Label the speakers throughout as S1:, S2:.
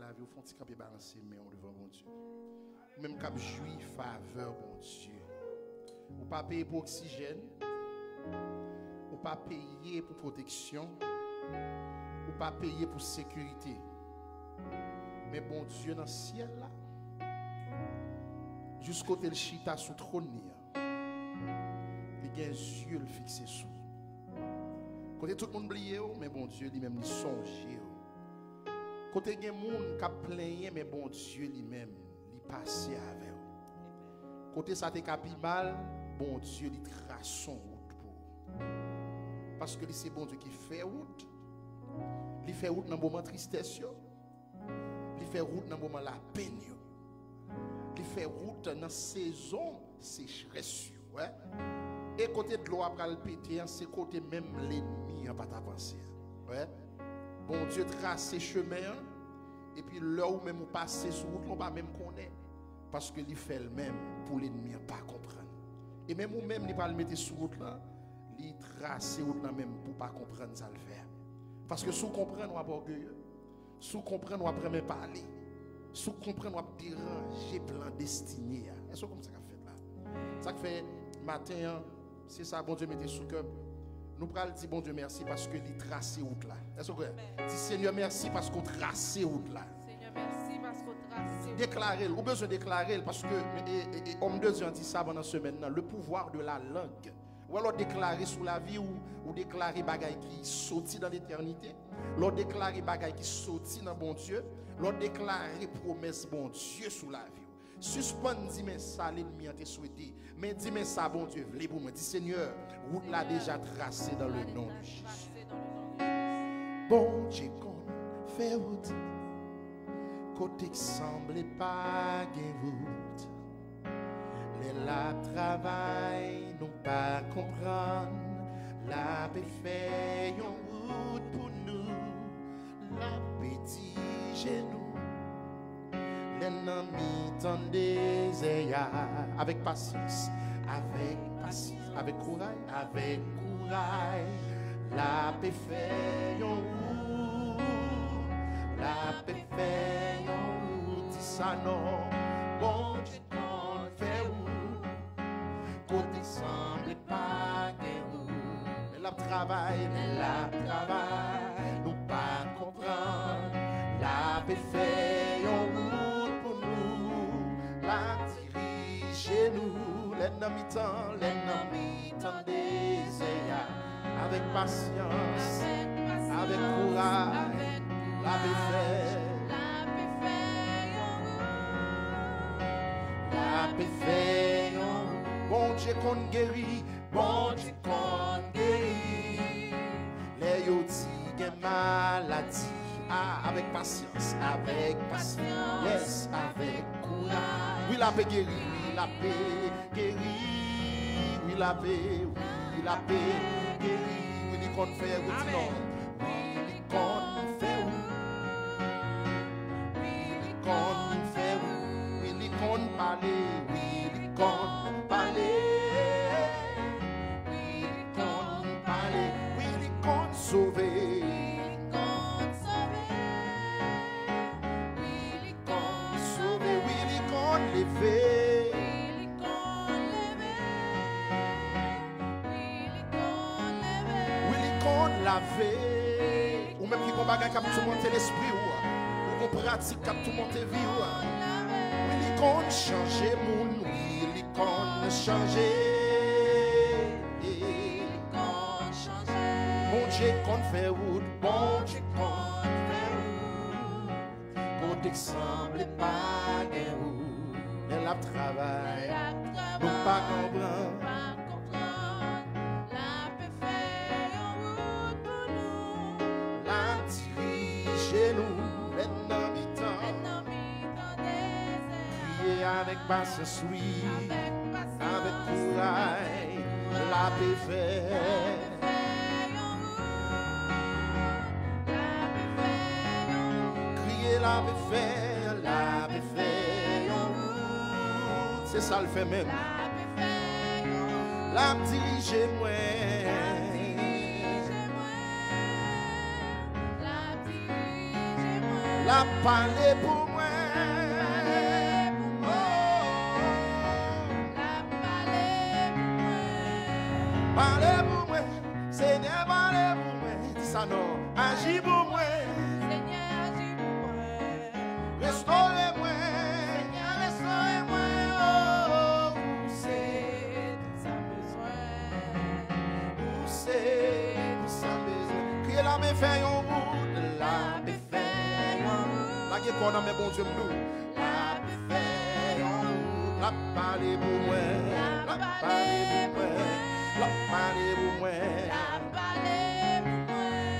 S1: la vie, au fond, tu camper balancer mais on devant mon Dieu. Même cap jouir faveur, bon Dieu. Ou pas payer pour oxygène, ou pas payer pour protection, ou pas payer pour sécurité. Mais bon Dieu dans le ciel là, jusqu'au tel chita sous trône, il a un yeux fixé sous. Côté tout le monde oublié, mais bon Dieu lui-même il songe. Côté il y a des gens qui plaignent, mais bon Dieu lui-même il passe avec eux. Côté ça te capi mal, bon Dieu il trace son route pour. Parce que c'est bon Dieu qui fait route. Il fait route dans le moment de tristesse, il fait route dans le moment de la peine, il fait route dans la saison sécheresse. Ouais. Et côté de l'eau après le péter, c'est côté même l'ennemi, pas ta pensée. Ouais. Bon Dieu trace ses chemins, et puis là où même vous passez sur route, on va même connaître. Parce que il fait le même pour l'ennemi, pas comprendre. Et même ou même, il va le mettre sur route là, il trace route là même pour pas comprendre ça le faire. Parce que sous comprendre, on va orgueilleux. Sous comprendre, on va vraiment parler. Sous comprendre, on va déranger plan destiné. Est-ce que comme ça qu'a fait là? Ça fait matin, c'est ça, bon Dieu mettez sous cœur. Nous prenons dire bon Dieu merci parce que il trace route là. Est-ce que dis Seigneur merci parce qu'on trace route là.
S2: Seigneur merci parce qu'on trace.
S1: Déclarer, ou besoin de déclarer parce que homme de Dieu dit ça pendant la semaine, le pouvoir de la langue. Ou alors déclarer sous la vie ou déclarer bagaille qui sorti dans l'éternité, l'autre déclarer bagaille qui sorti dans bon Dieu, l'autre déclarer promesse bon Dieu sous la vie. Suspendre dis mais ça l'ennemi a te souhaité, mais dis mais ça bon Dieu voulait pour moi. Dis Seigneur, route l'a déjà tracé dans le nom de Jésus. Bon Dieu qu'on fait route, côté qui semble pas gain route. Les la travail nous pas comprendre, la paix fait une route pour nous, la petit genou. L'ennemi tendez avec patience, avec courage, la paix fait une route, la paix fait une route, ça non, bon Dieu qu'on fait route, côté semble pas guérou, mais la travail, nous pas comprendre, la paix fait une route. La dirige nous, l'ennemi tend des avec patience, avec courage, la paix fait, bon Dieu qu'on guérit, bon Dieu qu'on guérit, les yoti maladie, avec patience, yes, avec courage. Oui, la paix guérit, oui, la paix guérit, oui, la paix guérit, oui, il compte faire, oui, non, oui, il compte faire, oui, il compte faire, oui, il compte parler, oui, il compte parler, oui, il compte parler, oui, il compte sauver. Lever, oui, qu'on laver, ou même qui combat qui a tout monter l'esprit, ou qu'on pratique qui a tout monter vie, oui, qu'on changer moun, oui, qu'on changer, bon Dieu qu'on fait route, bon Dieu qu'on fait route, pour t'exemple pas guérou. Elle a travaillé, nous pas comprendre. La paix fait en route pour nous. La dirige nous, l'ennemi tend crier avec patience, oui, avec courage. La paix fait. Crier la paix fait, la paix fait. C'est ça le fait même. La dirige moi. La parler pour moi. Parlez pour moi, Seigneur, parlez pour moi. Dis ça non, agis pour moi.
S2: Seigneur, agis pour moi.
S1: Restaurez-moi, Seigneur, restaurez-moi. Oh, où c'est
S2: Ça besoin.
S1: où c'est ça besoin. Criez la me fait un route, la me fait un route. La gueule qu'on a, mais bon Dieu, nous. La me fait un route, la parler pour moi. La parler pour moi. La parler pour moi.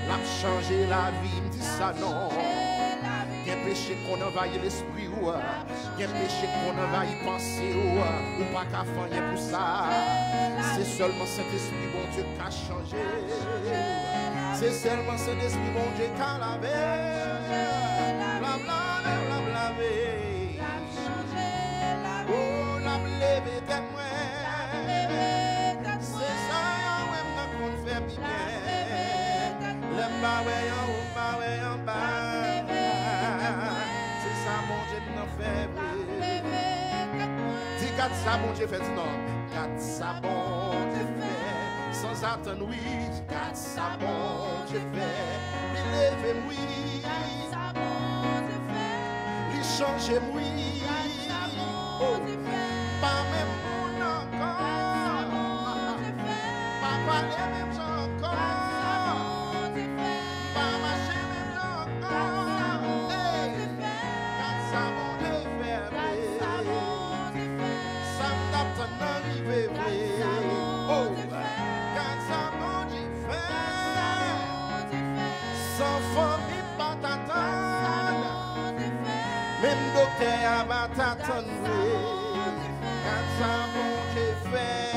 S1: La changer la vie, me dit ça non. Il y a un péché qu'on envahit l'esprit, il y a un péché qu'on envahit penser, ou pas qu'à faire pour ça. C'est seulement cet esprit, bon Dieu, qui a changé. C'est seulement cet esprit, bon Dieu, qui a lavé. La lavé. Oh, la levé tête moi. C'est ça, ouais, qu'on fait bien. C'est ça, mon Dieu, nous fait. Dis garde ça, mon Dieu, fait non. Garde ça, bon Dieu, fait. Sans attendre, oui. Garde ça, bon Dieu, fait. Il lève, oui. Il change, oui. Oh, pas même pour encore. Pas parler même encore. Même docteur va t'attendre. Quand ça bon Dieu fait.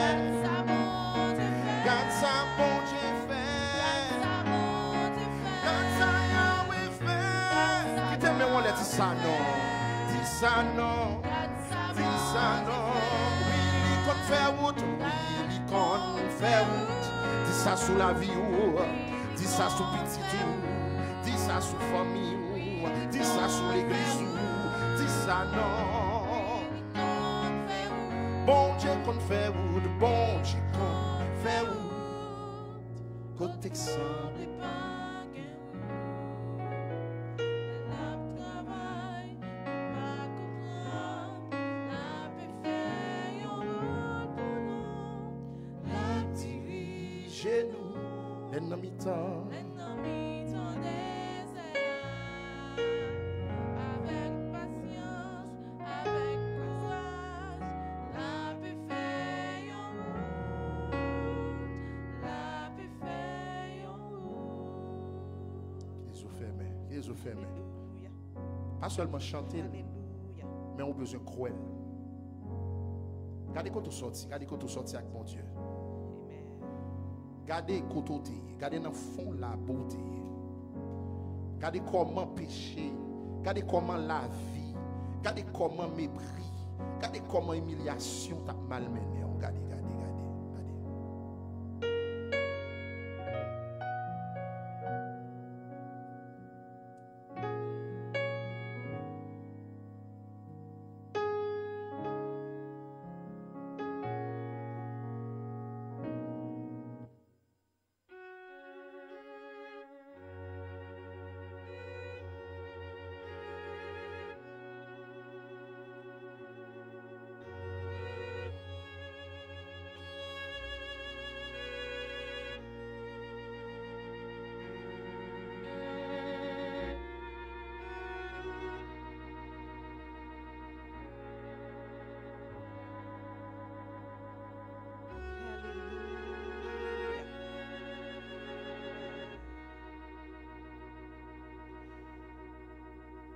S1: Quand ça bon Dieu fait. Quand ça Yahweh fait. Qui t'aime on dit ça non. Dis ça non. Dis ça non. Oui, il compte faire route. Oui, il compte faire route. Dis ça sous la vie ou. Dis ça sous petit tout. Dis ça sous famille ou. Dis ça sous l'église ou. Dis ça non. Bon Dieu qu'on fait route. Bon Dieu qu'on fait route. Côté que ça. Dirigez-nous, l'ennemi temps.
S2: Avec patience, avec courage, la paix fait en route, la paix fait en route.
S1: Qu'ils ont fait, pas seulement chanter, mais on a besoin de croire. Regardez quand tu sortis, regardez quand tu sortis avec mon Dieu. Regardez côté, regardez dans le fond la beauté. Regardez comment pécher, regardez comment la vie, regardez comment mépris, regardez comment humiliation t'a malmené. Regardez.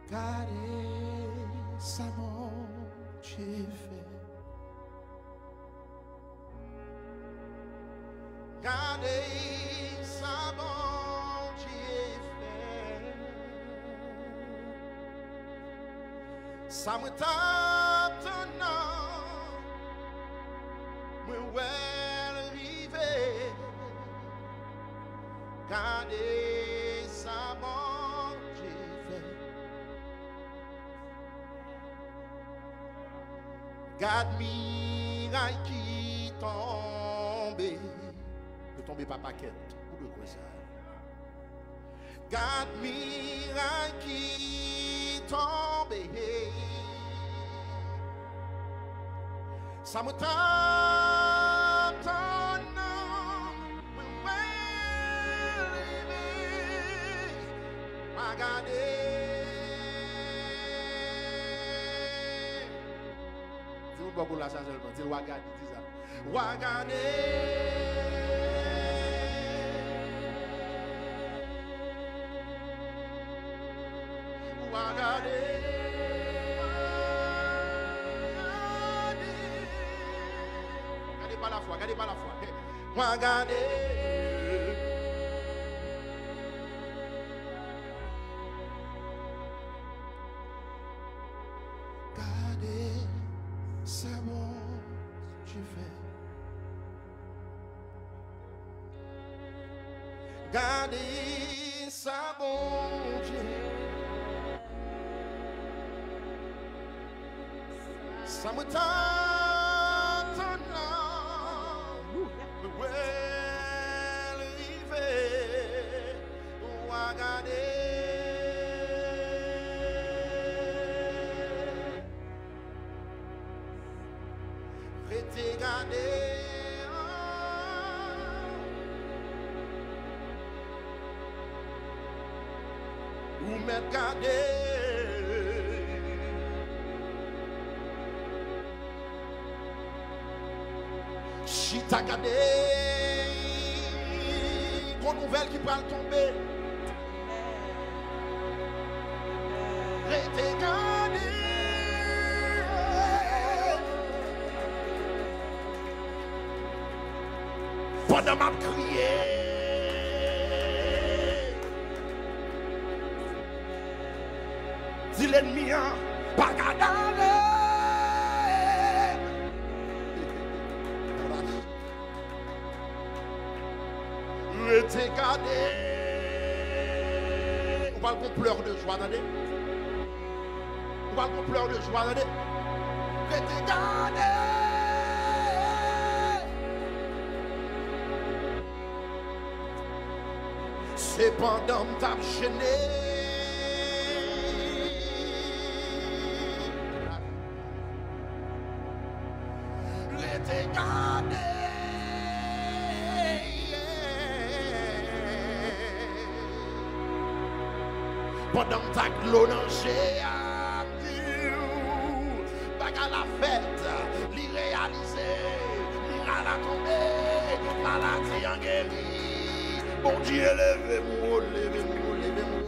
S1: Regardez ça mon Dieu fait. Regardez ça mon Dieu fait. Ça me tape ton nom. Me well arrivé. Regardez ça mon Dieu fait. Garde miraille qui tombe. Ne tombez pas paquette. Ou de quoi ça? Garde miraille qui tombe. Ça me tente. Dis-moi pas pour la charge seulement. Dis Wagade, dis ça. Wagade. Wagade. Gardez pas la foi, gardez pas la foi. Wagade. C'est bon, tu fais. Gardez ça, bon Dieu. Ça me tente là. Well, rivé. Regardez. Rete gade, ou met gade, chita gade, grande nouvelle qui va tomber. Rete gade. Pendant m'a crié, dis l'ennemi, pas gadale. Rete gade. On va qu'on pleure de joie, attendez. On va qu'on pleure de joie, attendez. Rete gade. C'est pendant que t'as gêné. Rete gade. Pendant que t'as glonangé à dire, bagarre la fête, l'irréalisé, l'ira la tombée, maladie en guéri. Bon Dieu, levez-moi, levez-moi, levez-moi.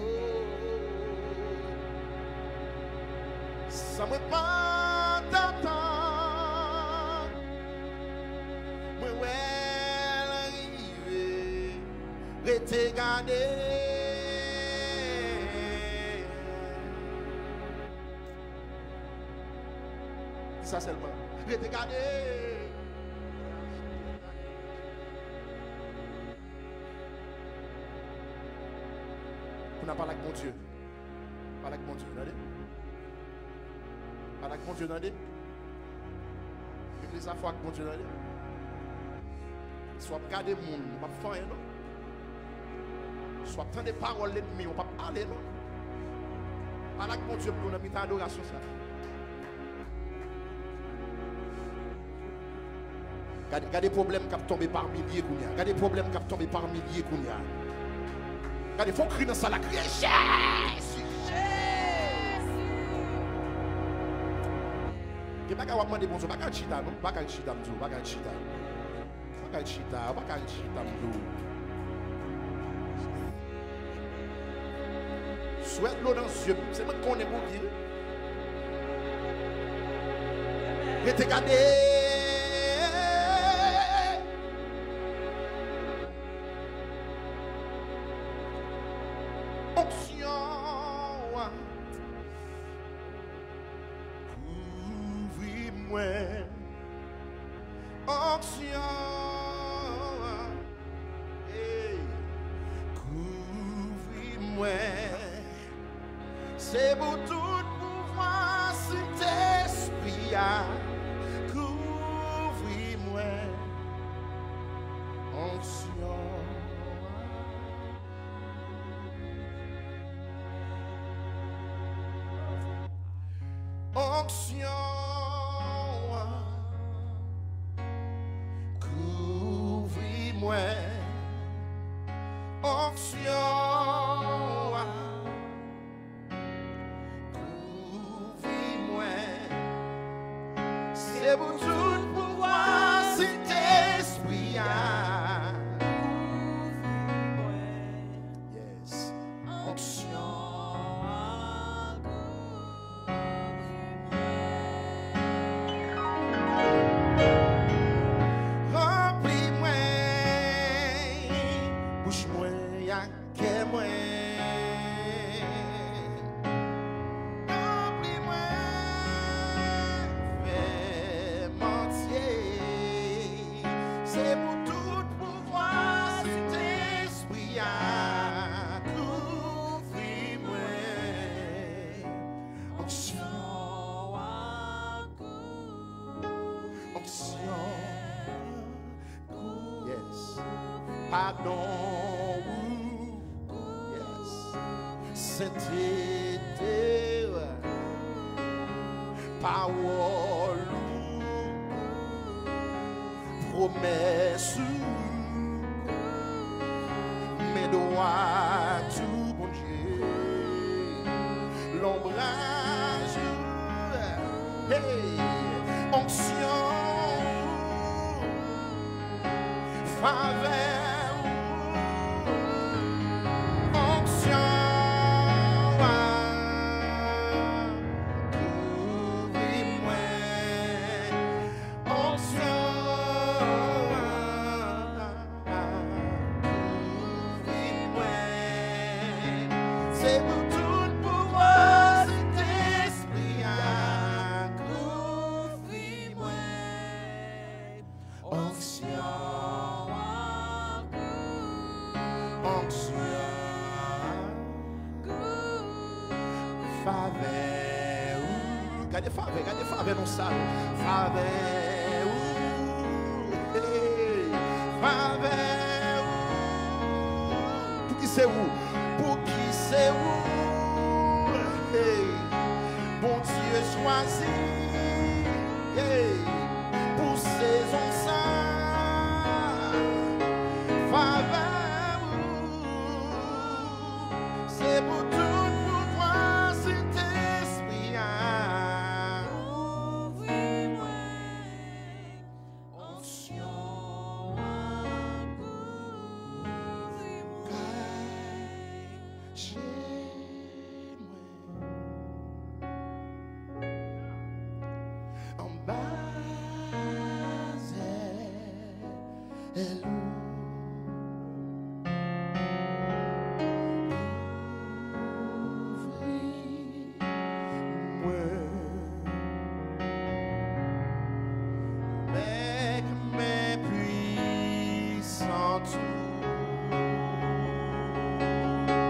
S1: Ça me pas d'attendre. Mais ouais, l'arrivée, rete gardé. Ça seulement, rete gardé. On n'a pas avec mon Dieu. Pas avec mon Dieu, regardez. Pas avec mon Dieu, regardez. Église à foi avec mon Dieu, regardez. Soit garder le monde, on ne va pas faire, non. Soit prendre des paroles l'ennemi, on ne va pas parler, non. Pas avec mon Dieu, pour nous mettre en adoration, ça. Regardez des problèmes qui ont tombé par milliers, regardez des problèmes qui ont tombé par milliers, regardez, il faut crier dans ça, la crier Jésus. Il n'y a pas qu'à demander bonjour, pas qu'à chita, non? Pas qu'à chita, pas qu'à chita. Pas qu'à chita, pas qu'à chita, souhaite l'eau dans les yeux, c'est moi qu'on est bon dire. Rete gardé. C'est pour tout pouvoir cet esprit onction, couvre-moi, onction, couvre-moi, c'est pour tout pouvoir, c'est esprit. Yes, onction. Remplis-moi, bouche-moi, y'a que moi. Remplis-moi, fais mentir. C'est pour tout pouvoir, cet esprit à couvrir-moi. Onction, onction. Yes. Pardon. Yes. Sainteté. Parole. Promesse. Mes doigts, tout bon Dieu. L'ombrage. Hey. Onction. Faveur, onction, couvre-moi, onction, couvre-moi, c'est pour tout pouvoir, cet esprit à couvre-moi, onction. Faveur, gardez faveur dans ça. Faveur, faveur, pour qui c'est où? Pour qui c'est où? Bon Dieu choisi, pour saison ça. Faveur, c'est pour tout.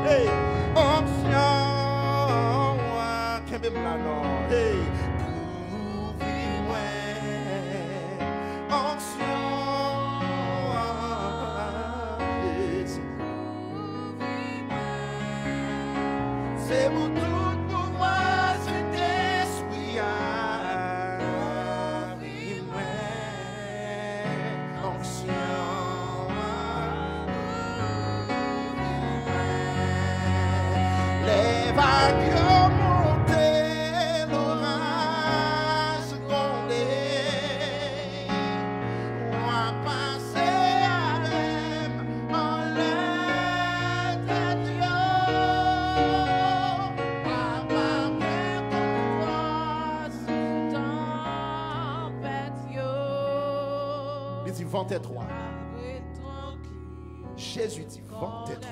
S1: Hey, onction, qu'est-ce que hey, couvre-moi, onction, c'est pour tout pouvoir, cet esprit à couvre-moi, onction. Les vagues montées, l'orage grondé, on a passé à même en l'air de Dieu. Papa, mère, tempête. Il dit, vantez-toi. Jésus dit, vantez-toi.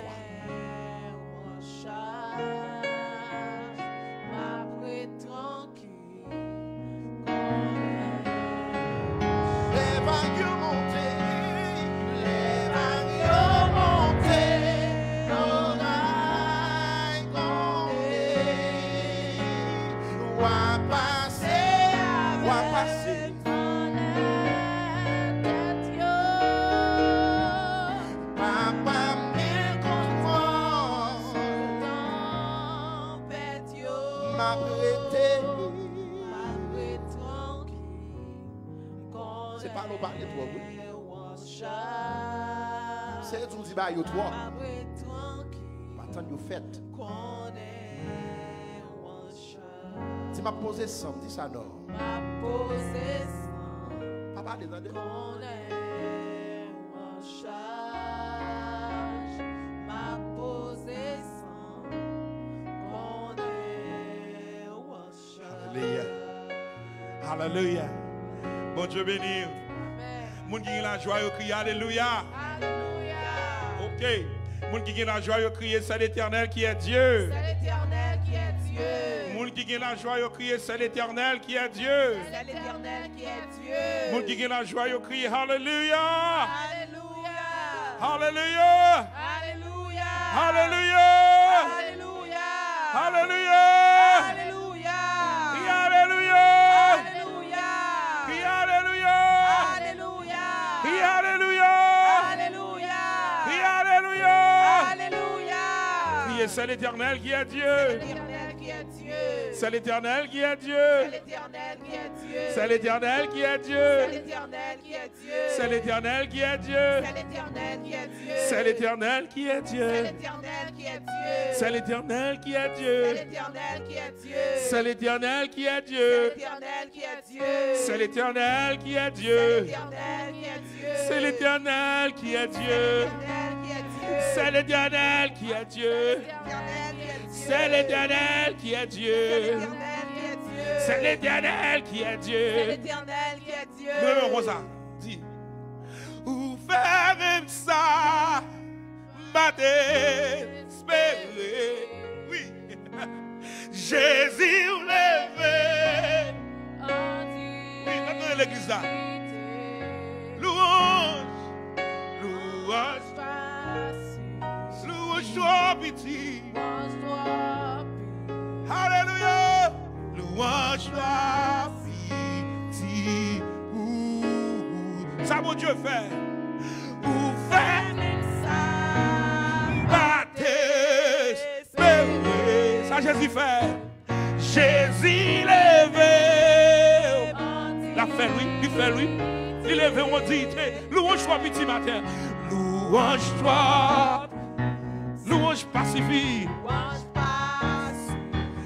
S1: C'est pas l'eau parler toi, oui. C'est tout dit bah yo toi. Attends yo fête. Si m'a posé ça, dis ça non. Papa désolé.
S3: Alléluia. Alléluia. Bon Dieu béni. Moun qui a la joie, yo crie Alléluia. Ok. Moun qui a la joie, yo crie c'est l'Éternel qui est Dieu.
S2: C'est l'Éternel qui est Dieu.
S3: Moun qui a la joie, yo crie c'est l'Éternel qui est Dieu.
S2: C'est l'Éternel qui est Dieu.
S3: Moun qui a la joie, yo crie Alléluia.
S2: Alléluia.
S3: Alléluia.
S2: Alléluia.
S3: Alléluia.
S2: Alléluia.
S3: Alléluia.
S2: Alléluia.
S3: Crie Alléluia.
S2: Alléluia.
S3: Crie Alléluia.
S2: Alléluia.
S3: Crie Alléluia.
S2: Alléluia.
S3: Crie Alléluia.
S2: Alléluia.
S3: Criez, c'est l'Éternel qui est Dieu.
S2: L'Éternel qui est Dieu.
S3: C'est l'Éternel qui est Dieu.
S2: L'Éternel qui est Dieu.
S3: C'est l'Éternel qui est Dieu.
S2: L'Éternel qui est Dieu.
S3: C'est l'Éternel qui est Dieu.
S2: C'est l'Éternel qui est Dieu.
S3: C'est l'Éternel qui est Dieu.
S2: C'est l'Éternel qui est Dieu.
S3: C'est l'Éternel qui est Dieu.
S2: C'est l'Éternel qui est Dieu.
S3: C'est l'Éternel qui est Dieu. C'est l'Éternel qui est Dieu. C'est l'Éternel qui est Dieu.
S2: C'est
S3: Comme ça, dis. Ou faire même ça, m'a désespéré. Oui. Jésus levé. Oui, maintenant l'église là. Louange, louange, louange, toi pitié. Alléluia. Louange, toi pitié. Ça, mon Dieu, fait. Ou fait. Ça, Jésus fait. Jésus levé. La fait, oui. Il fait, oui. Il levé, on dit. Louange-toi, petit matin. Louange-toi. Louange pacifique.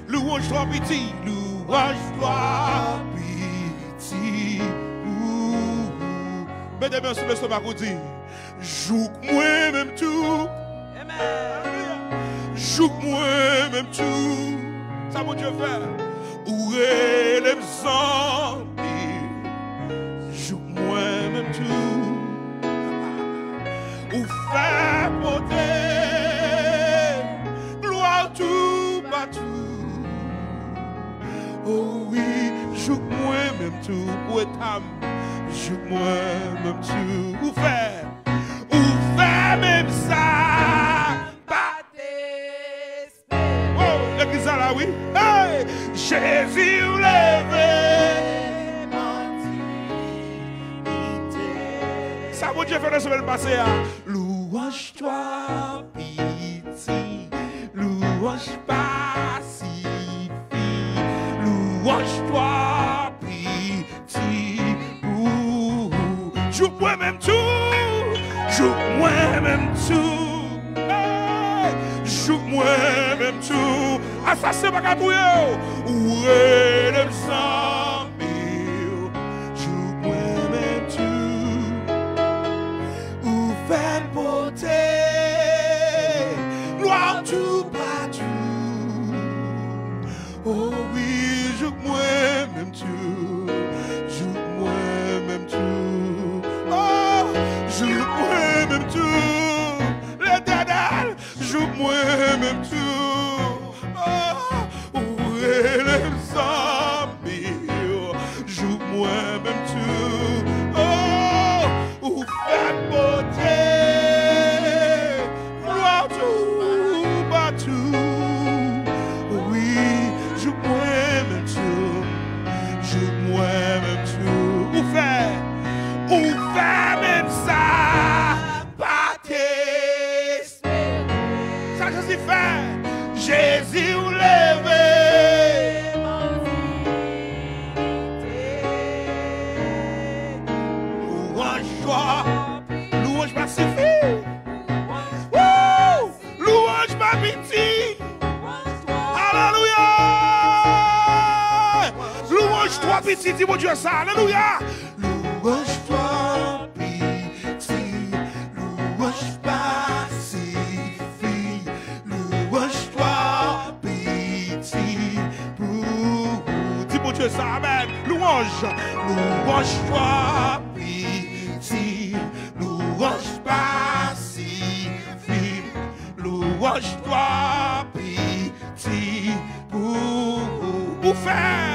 S3: Louange-toi, petit. Louange-toi, petit. Mettez-moi sur le stomac pour dire. Joue-moi même tout. Joue-moi même tout. Ça, mon Dieu, fait. Où est les zombies? Joue-moi même tout. Où fait porter gloire tout partout. Oh oui, joue-moi même tout. Où est âme? Joue-moi même tout. Où fait même ça? L'église là, oui. Hey! Jésus levé. Ça, mon Dieu, fait la semaine passée. Louange-toi, pitié. Louange pacifique. Louange-toi, pitié. Joue-moi même tout. Joue-moi même tout. Joue-moi même tout. Ah, ça c'est pas capouille. Où est le sang? Joue-moi même tout. Où fait porter gloire tout partout. Oh oui, joue-moi même tout. Joue-moi même tout. Oh, joue-moi même tout. L'Éternel, joue-moi même tout. Oh, où est le zombie? Joue-moi même tout. Oh, où fait beauté? Gloire tout partout. Oui, joue-moi même tout. Joue-moi même tout. Où fait même ça? Ça, je suis fait. toi petit, dis mon Dieu ça. Alléluia.
S1: Louange-toi, petit, louange pacifie, louange-toi, petit,
S3: Dis mon Dieu ça, amen. Louange.
S1: louange-toi, petit, louange pacifie, louange-toi, petit,
S3: Pour faire.